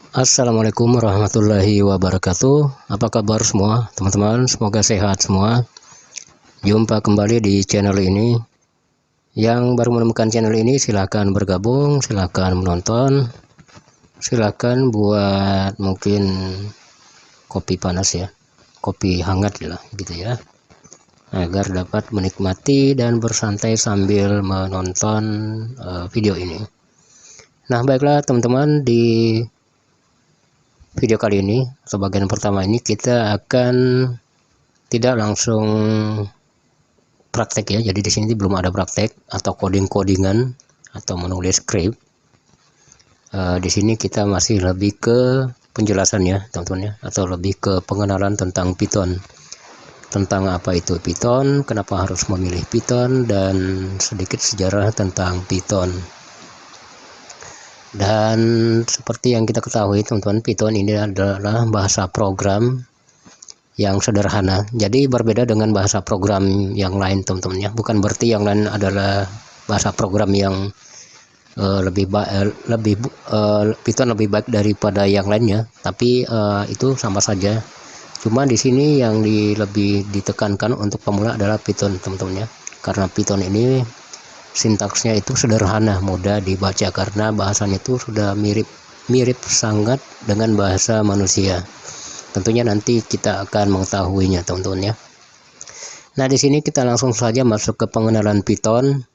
Assalamualaikum warahmatullahi wabarakatuh. Apa kabar semua teman-teman? Semoga sehat semua. Jumpa kembali di channel ini. Yang baru menemukan channel ini silahkan bergabung, silahkan menonton, silahkan buat mungkin kopi panas ya, kopi hangat lah gitu ya, agar dapat menikmati dan bersantai sambil menonton video ini. Nah baiklah teman-teman, di video kali ini atau bagian pertama ini kita akan tidak langsung praktek ya. Jadi di sini belum ada praktek atau coding-codingan atau menulis script. Di sini kita masih lebih ke penjelasan ya teman-teman ya, atau lebih ke pengenalan tentang Python. Tentang apa itu Python, kenapa harus memilih Python, dan sedikit sejarah tentang Python. Dan seperti yang kita ketahui teman-teman, Python ini adalah bahasa program yang sederhana. Jadi berbeda dengan bahasa program yang lain teman-teman ya. Bukan berarti yang lain adalah bahasa program yang Python lebih baik daripada yang lainnya, tapi itu sama saja. Cuma di sini yang lebih ditekankan untuk pemula adalah Python teman-teman ya. Karena Python ini sintaksnya itu sederhana, mudah dibaca karena bahasanya itu sudah mirip sangat dengan bahasa manusia. Tentunya nanti kita akan mengetahuinya teman-teman ya. Nah di sini kita langsung saja masuk ke pengenalan Python.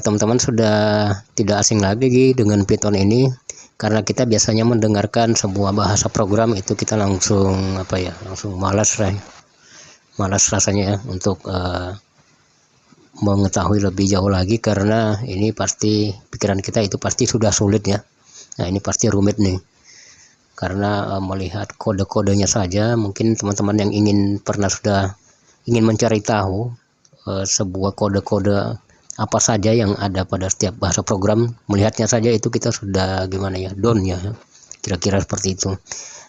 Teman-teman sudah tidak asing lagi dengan Python ini, karena kita biasanya mendengarkan sebuah bahasa program itu kita langsung langsung malas rasanya ya untuk mengetahui lebih jauh lagi, karena ini pasti pikiran kita itu pasti sudah sulit ya. Nah ini pasti rumit nih, karena melihat kode-kodenya saja mungkin teman-teman yang sudah ingin mencari tahu sebuah kode-kode apa saja yang ada pada setiap bahasa program, melihatnya saja itu kita sudah gimana ya, down ya, kira-kira seperti itu.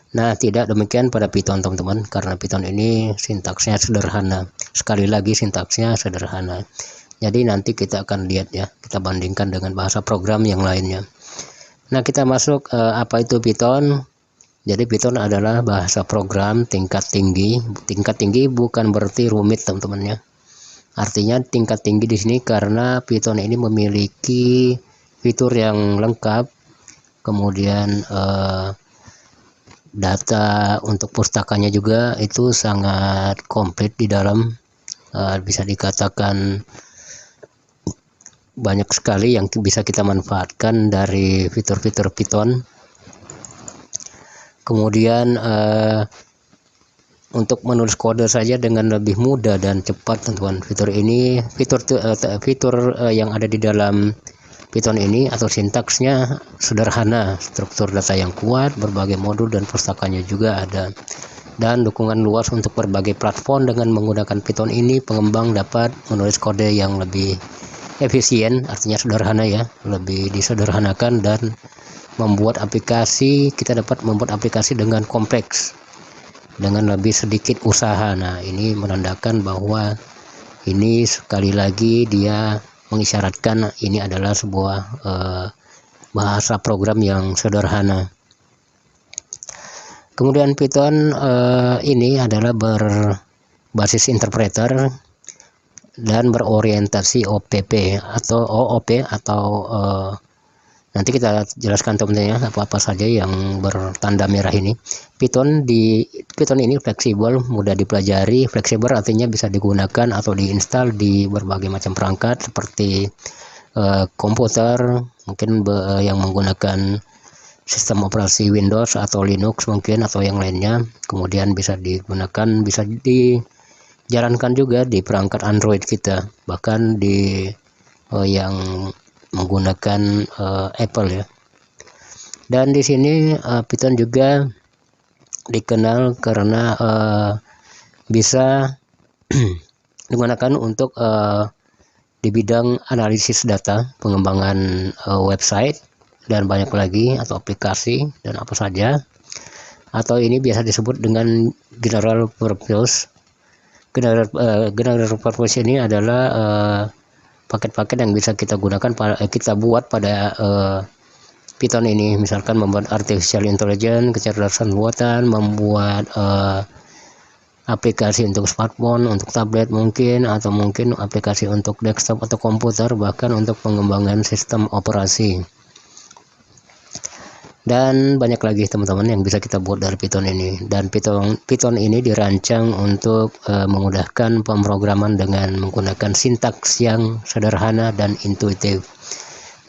Nah tidak demikian pada Python teman-teman, karena Python ini sintaksnya sederhana. Sekali lagi sintaksnya sederhana. Jadi nanti kita akan lihat ya, kita bandingkan dengan bahasa program yang lainnya. Nah kita masuk apa itu Python. Jadi Python adalah bahasa program tingkat tinggi. Tingkat tinggi bukan berarti rumit teman-teman ya. Artinya tingkat tinggi di sini karena Python ini memiliki fitur yang lengkap, kemudian data untuk pustakanya juga itu sangat komplit di dalam, bisa dikatakan banyak sekali yang bisa kita manfaatkan dari fitur-fitur Python. Kemudian untuk menulis kode saja dengan lebih mudah dan cepat teman-teman. Fitur yang ada di dalam Python ini atau sintaksnya sederhana, struktur data yang kuat, berbagai modul dan pustakanya juga ada, dan dukungan luas untuk berbagai platform. Dengan menggunakan Python ini pengembang dapat menulis kode yang lebih efisien, artinya sederhana ya, lebih disederhanakan, dan kita dapat membuat aplikasi dengan kompleks dengan lebih sedikit usaha. Nah ini menandakan bahwa ini sekali lagi dia mengisyaratkan ini adalah sebuah bahasa program yang sederhana. Kemudian Python ini adalah berbasis interpreter dan berorientasi OOP atau nanti kita jelaskan teman-teman ya apa-apa saja yang bertanda merah ini. Python ini fleksibel, mudah dipelajari. Fleksibel artinya bisa digunakan atau diinstal di berbagai macam perangkat seperti komputer, mungkin yang menggunakan sistem operasi Windows atau Linux mungkin, atau yang lainnya. Kemudian bisa dijalankan juga di perangkat Android kita, bahkan di yang menggunakan Apple ya. Dan di sini Python juga dikenal karena bisa digunakan untuk di bidang analisis data, pengembangan website, dan banyak lagi, atau aplikasi dan apa saja. Atau ini biasa disebut dengan general purpose. General purpose ini adalah paket-paket yang bisa kita gunakan kita buat pada Python ini, misalkan membuat artificial intelligence, kecerdasan buatan, membuat aplikasi untuk smartphone, untuk tablet mungkin, atau mungkin aplikasi untuk desktop atau komputer, bahkan untuk pengembangan sistem operasi. Dan banyak lagi teman-teman yang bisa kita buat dari Python ini. Dan Python ini dirancang untuk memudahkan pemrograman dengan menggunakan sintaks yang sederhana dan intuitif.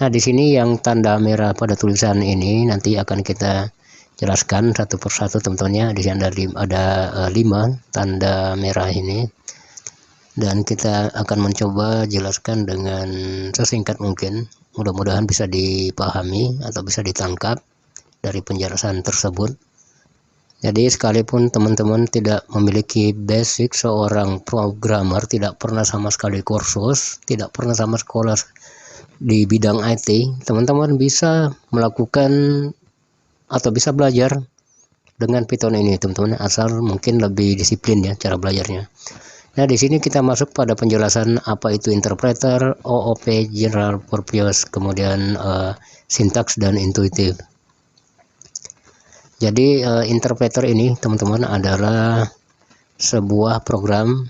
Nah, di sini yang tanda merah pada tulisan ini nanti akan kita jelaskan satu persatu teman-temannya. Di sini ada 5 tanda merah ini, dan kita akan mencoba jelaskan dengan sesingkat mungkin. Mudah-mudahan bisa dipahami atau bisa ditangkap dari penjelasan tersebut. Jadi sekalipun teman-teman tidak memiliki basic seorang programmer, tidak pernah sama sekali kursus, tidak pernah sama sekolah di bidang IT, teman-teman bisa melakukan atau bisa belajar dengan Python ini teman-teman, asal mungkin lebih disiplin ya cara belajarnya. Nah, di sini kita masuk pada penjelasan apa itu interpreter, OOP, general purpose, kemudian sintaks dan intuitif. Jadi interpreter ini teman-teman adalah sebuah program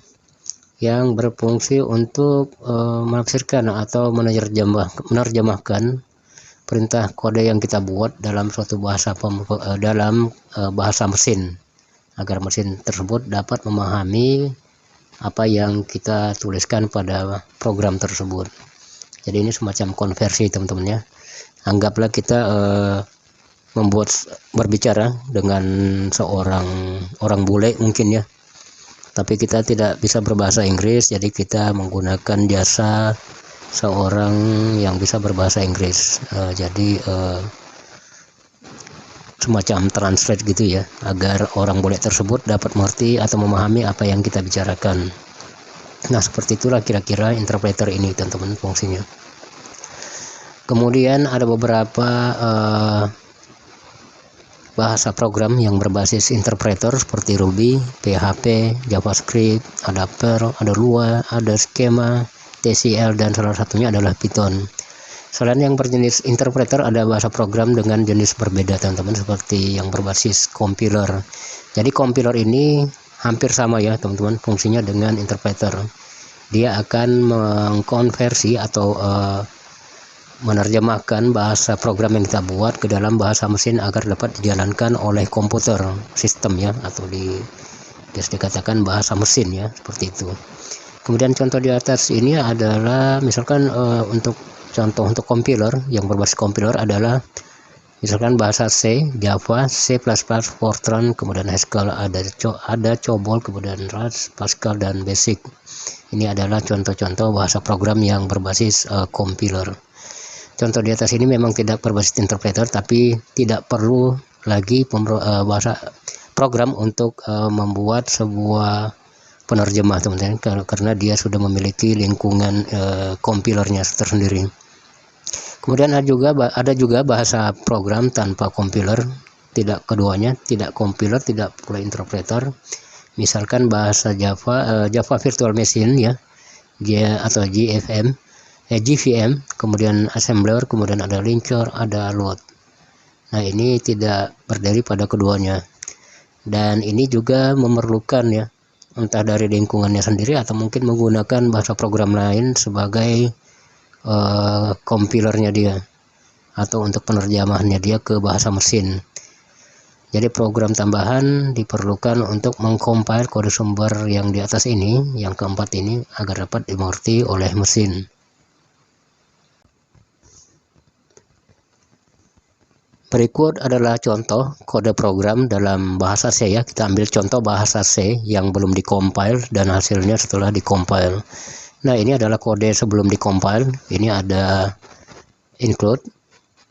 yang berfungsi untuk menafsirkan atau menerjemahkan perintah kode yang kita buat dalam suatu bahasa bahasa mesin, agar mesin tersebut dapat memahami apa yang kita tuliskan pada program tersebut. Jadi ini semacam konversi teman-teman ya. Anggaplah kita berbicara dengan seorang orang bule mungkin ya, tapi kita tidak bisa berbahasa Inggris, jadi kita menggunakan jasa seorang yang bisa berbahasa Inggris. Jadi semacam translate gitu ya, agar orang bule tersebut dapat mengerti atau memahami apa yang kita bicarakan. Nah, seperti itulah kira-kira interpreter ini teman-teman fungsinya. Kemudian ada beberapa bahasa program yang berbasis interpreter seperti Ruby, PHP, JavaScript, ada Perl, ada Lua, ada Schema, TCL, dan salah satunya adalah Python. Selain yang berjenis interpreter, ada bahasa program dengan jenis berbeda teman-teman, seperti yang berbasis compiler. Jadi compiler ini hampir sama ya teman-teman fungsinya dengan interpreter. Dia akan mengkonversi atau menerjemahkan bahasa program yang kita buat ke dalam bahasa mesin agar dapat dijalankan oleh komputer sistem ya, atau dikatakan bahasa mesin ya, seperti itu. Kemudian contoh di atas ini adalah misalkan untuk compiler yang berbasis compiler adalah misalkan bahasa C, Java, C++, Fortran, kemudian Haskell, ada COBOL, kemudian Rust, Pascal, dan Basic. Ini adalah contoh-contoh bahasa program yang berbasis compiler. Contoh di atas ini memang tidak berbasis interpreter, tapi tidak perlu lagi bahasa program untuk membuat sebuah penerjemah teman-teman, karena dia sudah memiliki lingkungan compilernya tersendiri. Kemudian ada juga bahasa program tanpa compiler, tidak keduanya, tidak compiler, tidak pula interpreter. Misalkan bahasa Java Virtual Machine ya, atau GVM, kemudian assembler, kemudian ada linker, ada load. Nah, ini tidak berdiri pada keduanya, dan ini juga memerlukan ya, entah dari lingkungannya sendiri atau mungkin menggunakan bahasa program lain sebagai compilernya dia, atau untuk penerjemahannya dia ke bahasa mesin. Jadi program tambahan diperlukan untuk mengcompile kode sumber yang di atas ini, yang keempat ini, agar dapat dimengerti oleh mesin. Berikut adalah contoh kode program dalam bahasa C ya. Kita ambil contoh bahasa C yang belum dikompil dan hasilnya setelah dikompil. Nah, ini adalah kode sebelum dikompil. Ini ada include,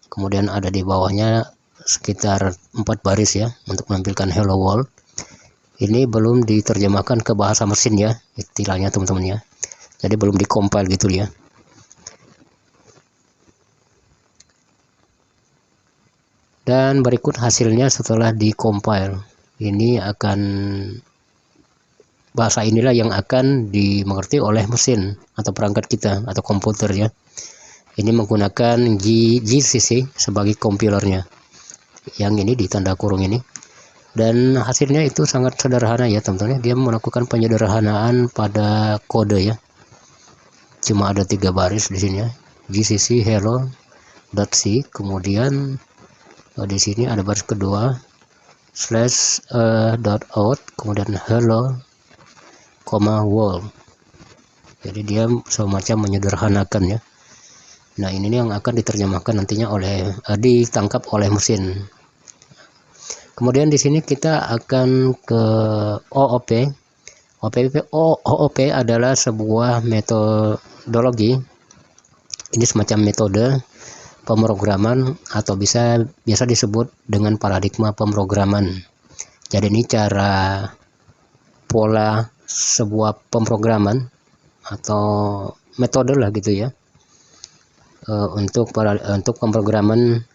kemudian ada di bawahnya sekitar 4 baris ya untuk menampilkan hello world. Ini belum diterjemahkan ke bahasa mesin ya, istilahnya teman-teman ya. Jadi belum dikompil gitu ya. Dan berikut hasilnya setelah dikompil. Ini akan bahasa inilah yang akan dimengerti oleh mesin atau perangkat kita atau komputer ya. Ini menggunakan GCC sebagai compilernya, yang ini di tanda kurung ini. Dan hasilnya itu sangat sederhana ya teman-teman. Dia melakukan penyederhanaan pada kode ya. Cuma ada 3 baris di sini ya. GCC hello.c, kemudian di sini ada baris kedua /out, kemudian hello, world. Jadi dia semacam menyederhanakan ya. Nah, ini yang akan diterjemahkan nantinya ditangkap oleh mesin. Kemudian di sini kita akan ke OOP. OOP adalah sebuah metodologi. Ini semacam metode pemrograman atau biasa disebut dengan paradigma pemrograman. Jadi ini cara pola sebuah pemrograman atau metode lah gitu ya. Untuk pemrograman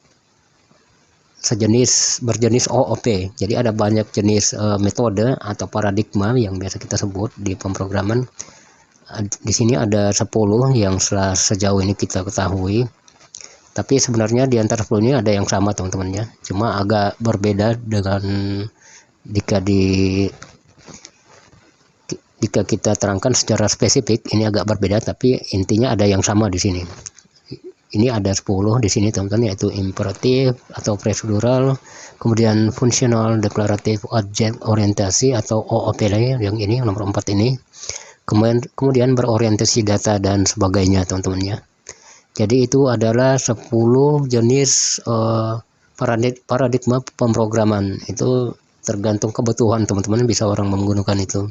berjenis OOP. Jadi ada banyak jenis metode atau paradigma yang biasa kita sebut di pemrograman. Di sini ada 10 yang sejauh ini kita ketahui. Tapi sebenarnya di antara 10 ini ada yang sama teman-teman ya. Cuma agak berbeda dengan jika kita terangkan secara spesifik, ini agak berbeda, tapi intinya ada yang sama di sini. Ini ada 10 di sini teman-teman, yaitu imperatif atau prosedural, kemudian fungsional, deklaratif, objek orientasi atau OOP yang ini nomor 4 ini. Kemudian berorientasi data dan sebagainya teman-teman ya. Jadi itu adalah 10 jenis paradigma pemrograman. Itu tergantung kebutuhan teman-teman, bisa orang menggunakan itu.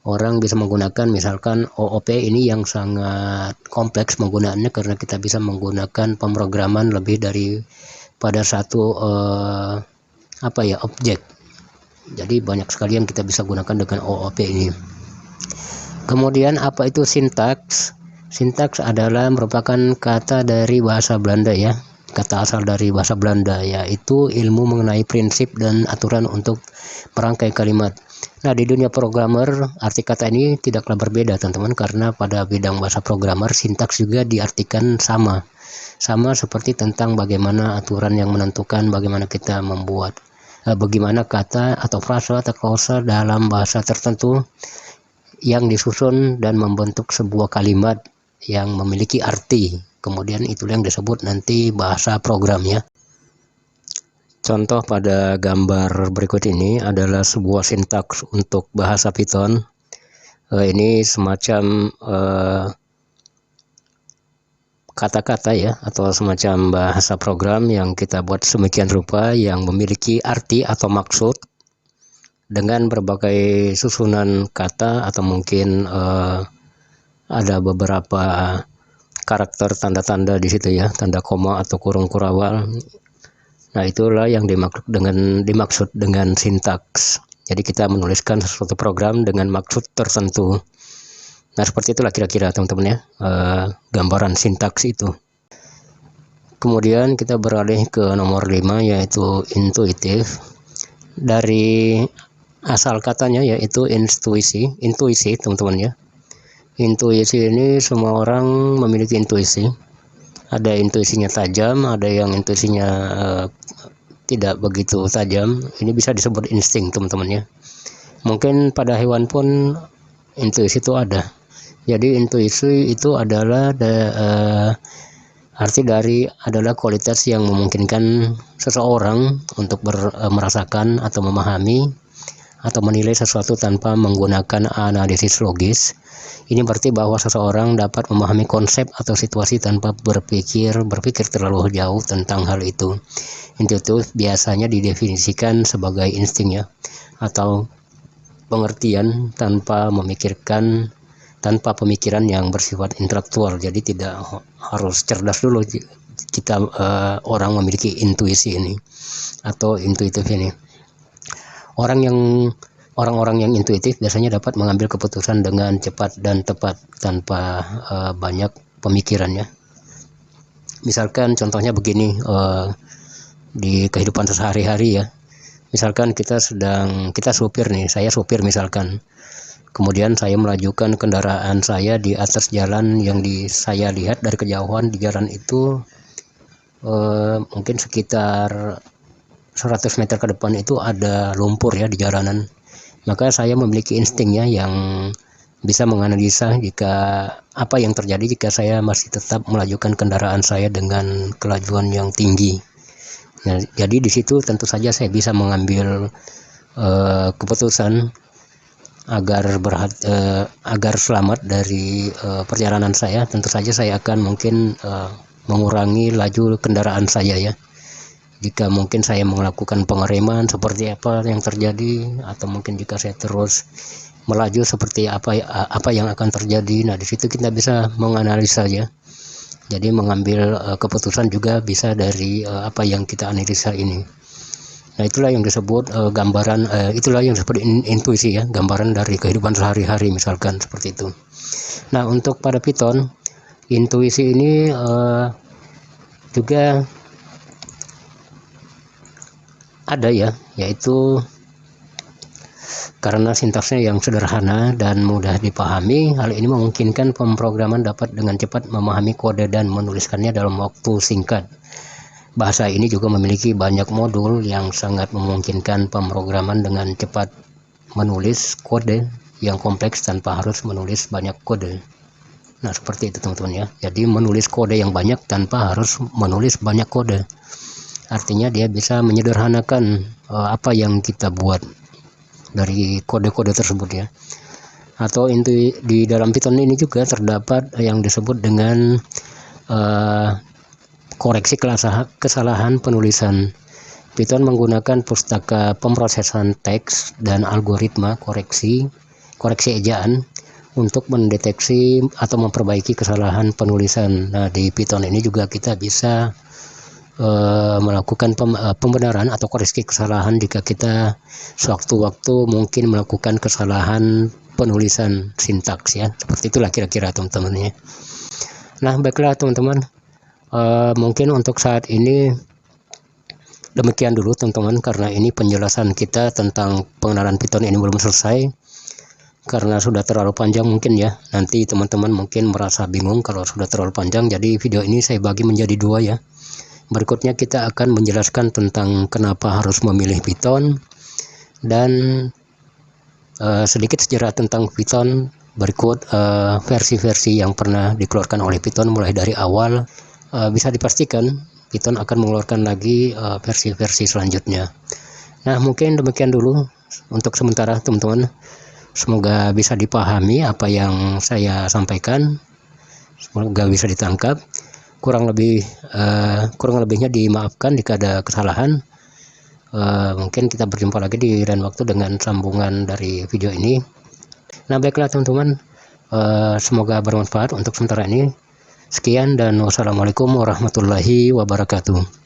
Orang bisa menggunakan misalkan OOP ini yang sangat kompleks penggunaannya, karena kita bisa menggunakan pemrograman lebih daripada satu objek. Jadi banyak sekali yang kita bisa gunakan dengan OOP ini. Kemudian apa itu sintaks? Sintaks adalah merupakan kata dari bahasa Belanda ya. Kata asal dari bahasa Belanda, yaitu ilmu mengenai prinsip dan aturan untuk merangkai kalimat. Nah, di dunia programmer, arti kata ini tidaklah berbeda teman-teman, karena pada bidang bahasa programmer sintaks juga diartikan sama seperti tentang bagaimana aturan yang menentukan bagaimana kita membuat bagaimana kata atau frasa atau klausa dalam bahasa tertentu yang disusun dan membentuk sebuah kalimat yang memiliki arti. Kemudian itulah yang disebut nanti bahasa programnya. Contoh pada gambar berikut ini adalah sebuah sintaks untuk bahasa Python. Ini semacam kata-kata ya, atau semacam bahasa program yang kita buat semikian rupa, yang memiliki arti atau maksud dengan berbagai susunan kata, atau mungkin ada beberapa karakter tanda-tanda di situ ya, tanda koma atau kurung kurawal. Nah, itulah yang dimaksud dengan sintaks. Jadi kita menuliskan sesuatu program dengan maksud tertentu. Nah, seperti itulah kira-kira teman-teman ya, gambaran sintaks itu. Kemudian kita beralih ke nomor 5, yaitu intuitif. Dari asal katanya yaitu intuisi teman-teman ya. Intuisi ini semua orang memiliki intuisi. Ada intuisinya tajam, ada yang intuisinya tidak begitu tajam. Ini bisa disebut insting teman-teman ya. Mungkin pada hewan pun intuisi itu ada. Jadi intuisi itu adalah arti dari adalah kualitas yang memungkinkan seseorang untuk merasakan atau memahami atau menilai sesuatu tanpa menggunakan analisis logis. Ini berarti bahwa seseorang dapat memahami konsep atau situasi tanpa berpikir terlalu jauh tentang hal itu. Intuitif biasanya didefinisikan sebagai insting ya, atau pengertian tanpa pemikiran yang bersifat intelektual. Jadi tidak harus cerdas dulu kita orang memiliki intuisi ini atau intuitif ini. Orang-orang yang intuitif biasanya dapat mengambil keputusan dengan cepat dan tepat tanpa banyak pemikirannya. Misalkan contohnya begini, di kehidupan sehari-hari ya. Misalkan kita supir nih, saya supir misalkan. Kemudian saya melajukan kendaraan saya di atas jalan yang saya lihat dari kejauhan. Di jalan itu mungkin sekitar 100 meter ke depan itu ada lumpur ya di jalanan. Maka saya memiliki instingnya yang bisa menganalisa apa yang terjadi jika saya masih tetap melajukan kendaraan saya dengan kelajuan yang tinggi. Nah, jadi di situ tentu saja saya bisa mengambil keputusan agar selamat dari perjalanan saya. Tentu saja saya akan mungkin mengurangi laju kendaraan saya ya. Jika mungkin saya melakukan pengereman, seperti apa yang terjadi, atau mungkin jika saya terus melaju seperti apa yang akan terjadi. Nah, di situ kita bisa menganalisa ya. Jadi mengambil keputusan juga bisa dari apa yang kita analisa ini. Nah, itulah yang disebut gambaran, itulah yang disebut intuisi ya, gambaran dari kehidupan sehari-hari misalkan seperti itu. Nah, untuk pada Python, intuisi ini juga ada ya, yaitu karena sintaksnya yang sederhana dan mudah dipahami. Hal ini memungkinkan pemrograman dapat dengan cepat memahami kode dan menuliskannya dalam waktu singkat. Bahasa ini juga memiliki banyak modul yang sangat memungkinkan pemrograman dengan cepat menulis kode yang kompleks tanpa harus menulis banyak kode. Nah, seperti itu teman-teman ya. Jadi menulis kode yang banyak tanpa harus menulis banyak kode. Artinya dia bisa menyederhanakan apa yang kita buat dari kode-kode tersebut ya. Atau di dalam Python ini juga terdapat yang disebut dengan koreksi kesalahan penulisan. Python menggunakan pustaka pemrosesan teks dan algoritma koreksi ejaan untuk mendeteksi atau memperbaiki kesalahan penulisan. Nah, di Python ini juga kita bisa melakukan pembenaran atau koreksi kesalahan jika kita sewaktu-waktu mungkin melakukan kesalahan penulisan sintaks ya. Seperti itulah kira-kira teman-teman ya. Nah, baiklah teman-teman, mungkin untuk saat ini demikian dulu teman-teman, karena ini penjelasan kita tentang pengenalan Python ini belum selesai karena sudah terlalu panjang mungkin ya. Nanti teman-teman mungkin merasa bingung kalau sudah terlalu panjang, jadi video ini saya bagi menjadi dua ya. Berikutnya kita akan menjelaskan tentang kenapa harus memilih Python dan sedikit sejarah tentang Python. Berikut versi-versi yang pernah dikeluarkan oleh Python mulai dari awal. Bisa dipastikan Python akan mengeluarkan lagi versi-versi selanjutnya. Nah, mungkin demikian dulu untuk sementara teman-teman. Semoga bisa dipahami apa yang saya sampaikan. Semoga bisa ditangkap. Kurang lebihnya dimaafkan jika ada kesalahan. Mungkin kita berjumpa lagi di lain waktu dengan sambungan dari video ini. Nah, baiklah teman-teman, semoga bermanfaat untuk sementara ini. Sekian dan wassalamualaikum warahmatullahi wabarakatuh.